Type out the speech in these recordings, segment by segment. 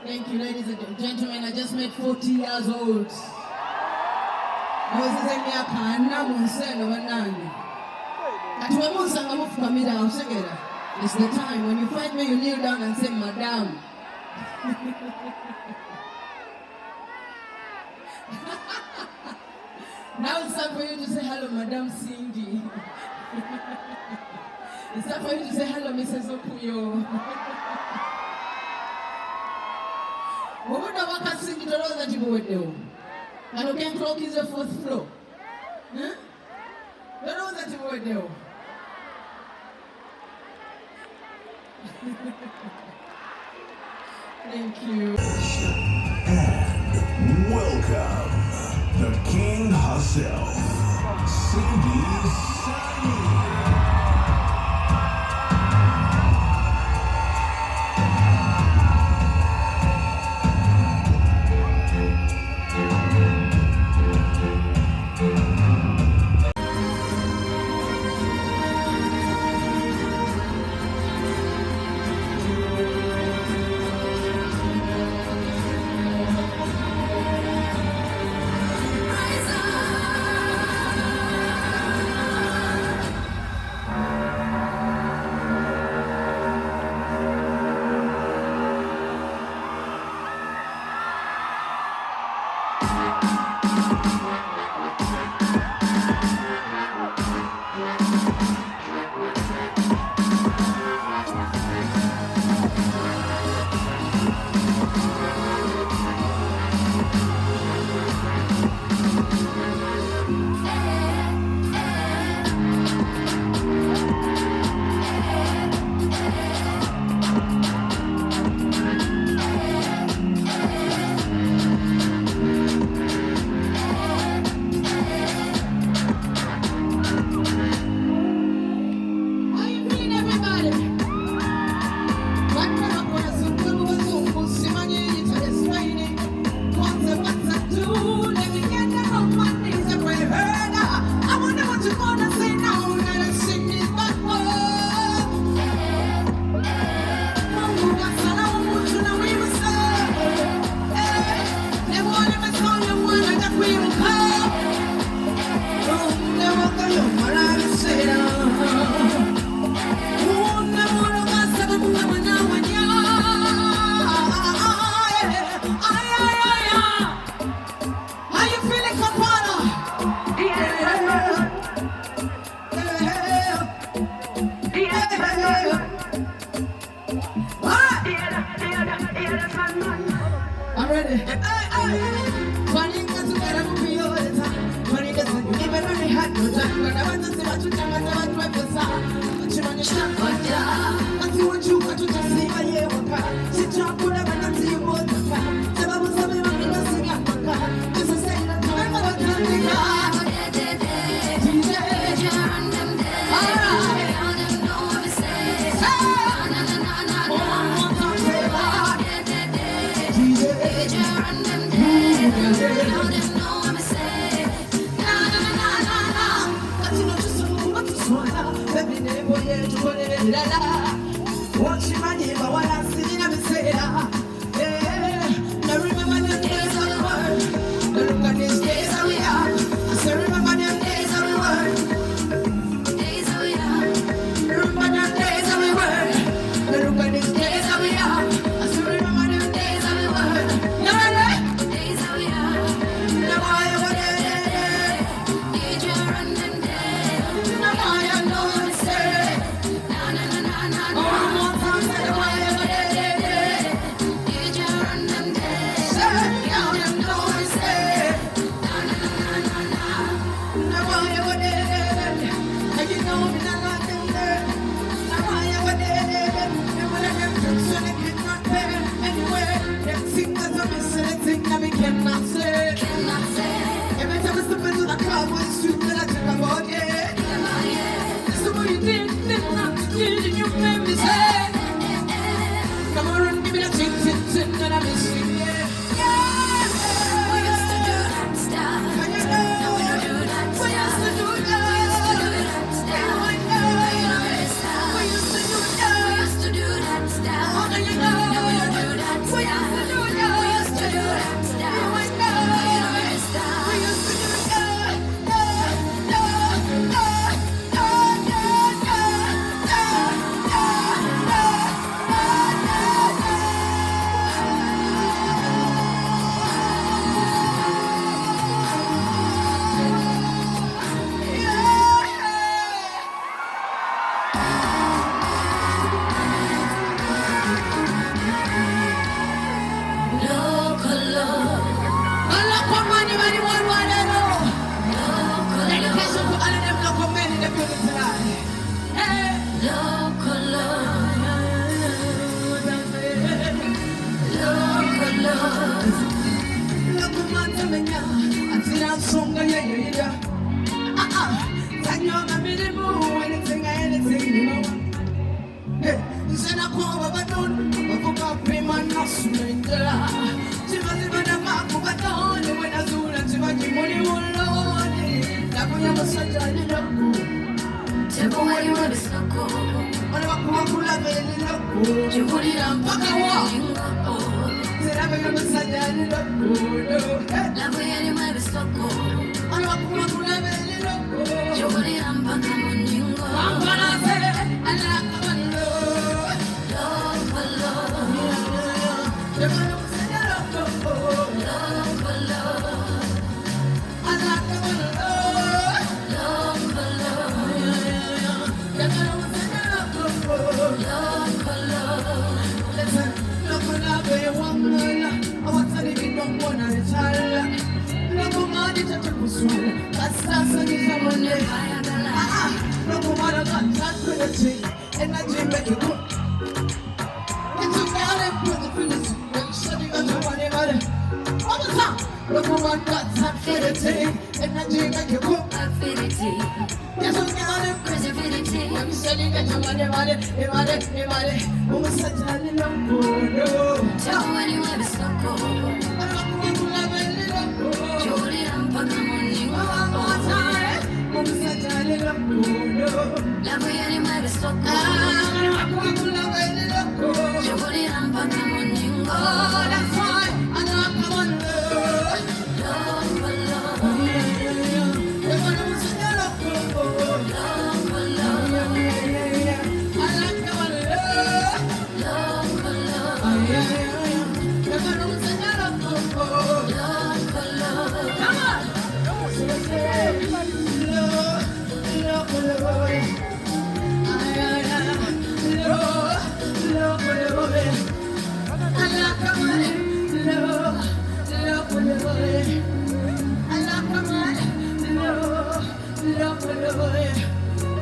Thank you, ladies and gentlemen. I just made 40 years old. It's the time when you find me, you kneel down and say, Madam. Now it's time for you to say hello, Madam Cindy. It's time for you to say hello, Mrs. Okuyo. What would I want to sing to those that you would do? And you can clock is the fourth floor. Huh? The road that you would do. Thank you. And welcome the king herself, Cindy Sunny. ready. Funny to get up for you all the time. Funny that you never really had no time. But I want to see what you can do and drive the side. But you want to shut up, yeah. But you want to just see my year of car. Sit down, put up and see you all the time. Never was something I'm going to sing up for car. Just a say that you never want to sing up. Watch my neighbor while I'm sitting and say that. Now remember the days of the world. Now look at these days that we are. I say remember the days of the world. Days that we are. Remember the days that we were. Now look at these days that we are. I say remember the days that we were. Now days that we are. Now I am what they did you run them dead. Now I am no one say. Cannot say. Every time I step into the car, what is true that I think about, yeah. That's the way you did, not did, and you made me say. Come on and give me that tin, and I'm missing, yeah. We used to do that stuff. Now we don't do that stuff. We used to do that. We used to do that stuff. We used to do that. We used to do that stuff. Now we don't do that stuff. We used to do that. We used to do that.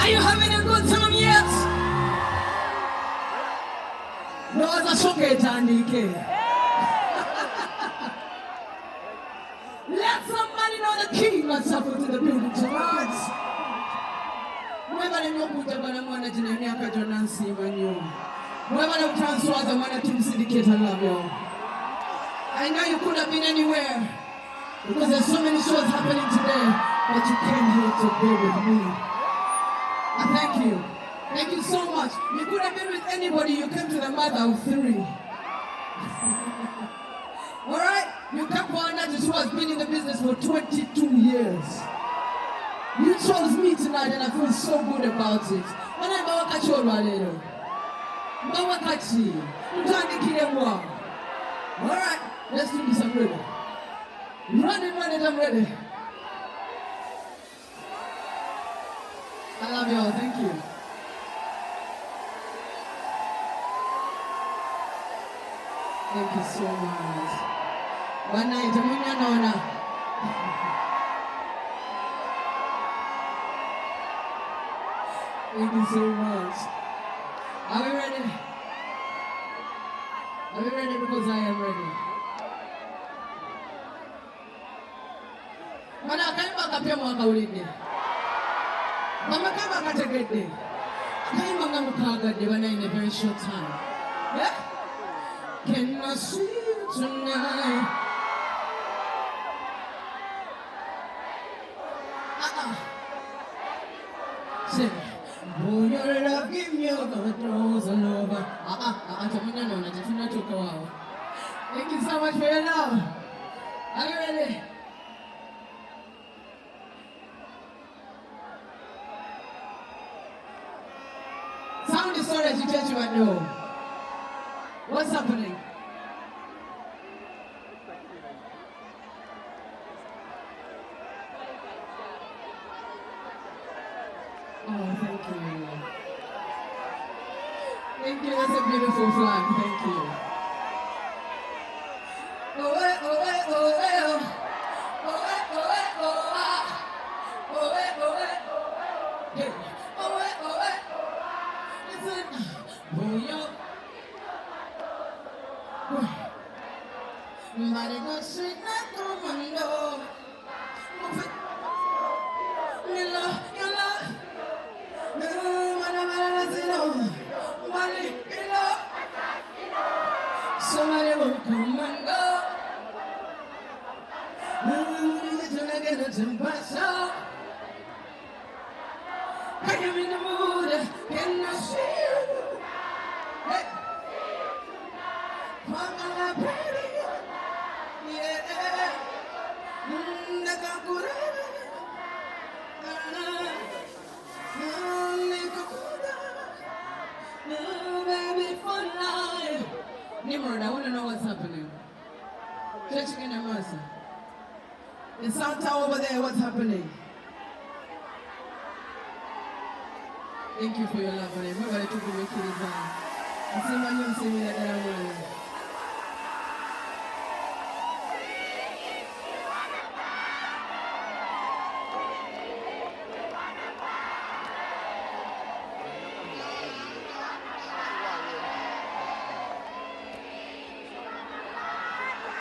Are you having a good time yet? No, it's a shocker, Andy. Let somebody know the king must suffer to the building tonight. Whoever they know put up on a mwana jina yaka Jonansi manyo. Whoever they transfer the mwana to syndicate and love you. I know you could have been anywhere because there's so many shows happening today, but you came here to be with me. I thank you. Thank you so much. You could have been with anybody. You came to the mother of three. All right? You came for Banna who has been in the business for 22 years. You chose me tonight and I feel so good about it. When I go catch you, Leero. Go catch you. All right, let's do this. I'm ready. Run it, I'm ready. I love you all. Thank you. Thank you so much. Banna, itamunya naona. Thank you so much. Are we ready? Are we ready? Because I am ready. Banna, kaimba kapya mwaka ulinde. Mama kama kategede. Kaimba ngamukagadde Banna in a very short time. Yeah? Can I see you tonight? Say, boy, your love give me all the throws all over. Thank you so much for your love. Are you ready? Sound the story as you tell you I know. What's happening? Oh, thank you. Thank you, that's a beautiful flag. Thank you. Oh, eh, oh, eh, oh, eh, oh. Oh, eh, oh, eh, oh, ah. Oh, eh, oh, eh, oh, yeah. Oh, eh, oh, eh. Listen. Oh, yo. Body go sweet like commando. Move it. You love. No, Body, you love. Somebody will come and go. No, you're gonna get a temperature. I am in the mood. Can I see you? Hey. Come on, baby. Nimrod, I want to know what's happening. Church in Mercy. In South Tower over there, what's happening? Thank you for your love, buddy. Everybody took the Ekikeseza. I see my name, see me like that.